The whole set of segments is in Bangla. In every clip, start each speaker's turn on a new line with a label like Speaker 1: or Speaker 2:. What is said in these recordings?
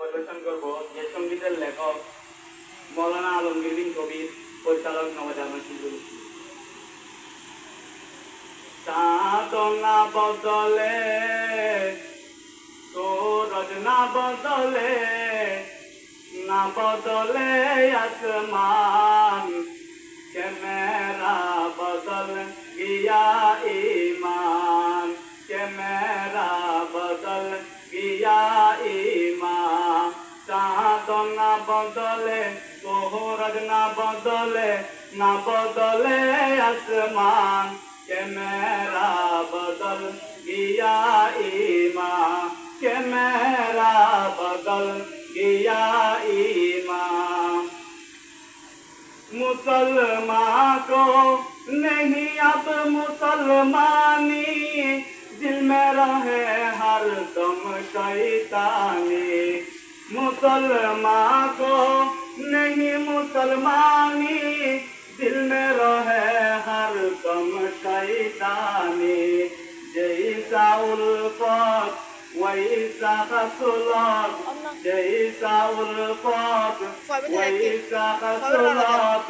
Speaker 1: পরিবেশন করব যে সঙ্গীতের লেখক মৌলানা আলমগীর বিন কবির, পরিচালক নওয়াজ আহমেদ শিল্পী। চাঁদ না বদলে, সূরজ না বদলে, না বদলে আসমান, के मेरा बदल गया ईमान, के मेरा बदल गया ईमान। चाँद ना बदले, सूरज ना बदले, ना बदले आसमान, के मेरा बदल गया ईमान, के मेरा बदल गया ईमान। मुसलमान को नहीं अब मुसलमानी, दिल में रहे हर दम शैतानी। मुसलमान को नहीं मुसलमानी, दिल में रहे हर दम शैतानी। जैसा उल्फत वैसा खसलत, जैसा उल्फत वैसा खसलत,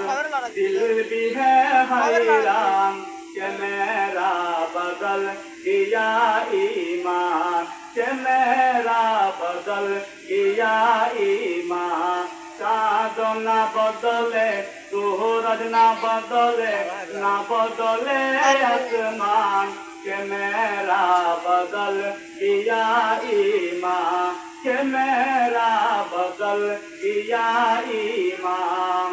Speaker 1: दिल भी है हैरान, के मेरा बदल गया ईमान, के मेरा बदल गया ईमान। चाँद ना बदले, सूरज ना बदले, ना बदले आसमान, के मेरा बदल गया ईमान, के मेरा बदल गया ईमान।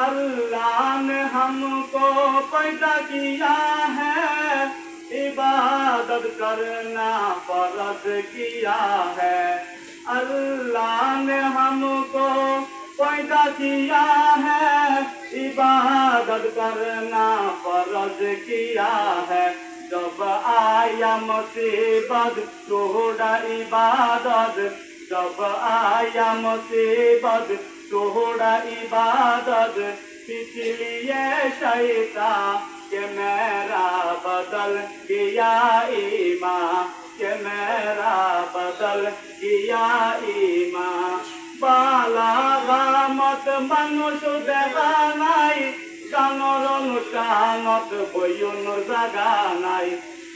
Speaker 1: अल्लाह ने हमको पैदा किया है, इबादत करना फर्ज किया है। अल्लाह ने हमको पैदा किया है, इबादत करना फर्ज किया है। जब आया मुसीबत छोड़ा इबादत, जब आया मुसीबत छोड़ा इबादत, पिछलिए शैतान, के मेरा बदल गया ईमान, के मेरा बदल गया ईमान। बाला गामत मनुष्य দেখা নাই, গানৰ অনুষ্ঠানত বয়নৰ জাগা নাই।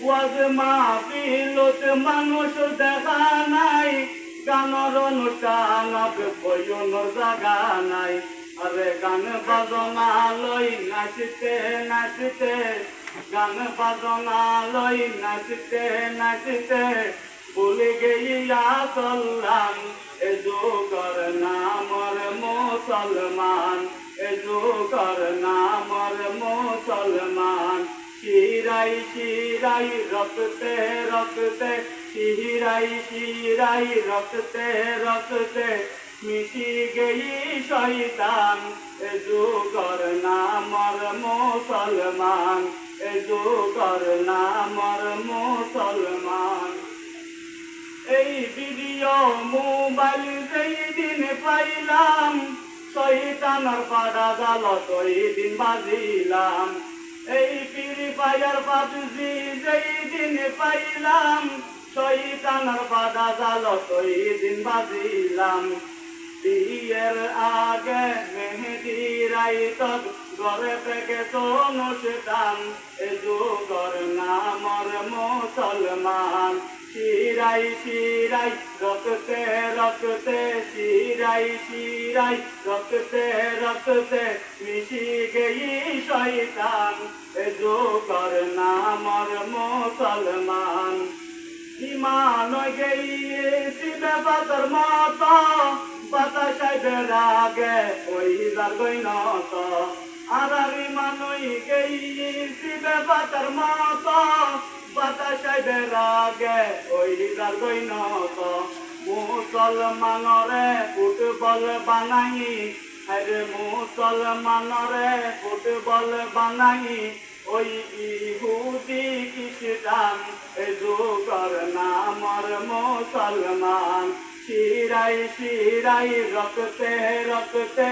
Speaker 1: ওয়াজ মাহফিলত মানুষ দেখা নাই, গানৰ অনুষ্ঠানত বয়নৰ জাগা নাই। আরে গান বাজনা লই নাচতে নাচতে, গান বাজনা লই নাচতে নাচতে, ভুলে গিয়া চললাম এ যুগর নামর মুসলমান, এ যুগর নামর মুসলমান। শিরাই শিরাই রক্তে রক্তে, শিরাই শিরাই রক্তে রক্তে, মিশি গেই শয়তান, এ যুগর নামর মুসলমান, এ যুগর নামর মুসলমান। এই ভিডিও মোবাইল যেই দিন পাইলাম, শয়তানের পাড়া জাল ওই দিন বাজিলাম। এই ফ্রি ফায়ার পাবজি যেই দিন পাইলাম, শয়তানের পাড়া জাল ওই দিন বাজিলাম। বিয়ের আগে মেহেদি রাইতত ঘরে থেকে অনুষ্ঠান, এ যুগর নামর মুসলমান। শিরাই শিরাই রক্তে রক্তে, শিরাই শিরাই রক্তে রক্তে, মিশি গেই শয়তান, এ যুগর নামর মুসলমান। ইমান গেইছি বেবাতর মত, বাতাসাই বেরাগে ওই যার নত। আর ইমান গেইছি বেবাতর মত, বাতাসাই বেরাগে ওই যার নত। মুসলমানরে ফুটবল বানাই, আরে মুসলমানরে ফুটবল বানাই, ওই ইহুদি খ্রিস্টান, এ যুগর নামর মুসলমান। শিরাই শিরাই রক্তে রক্তে,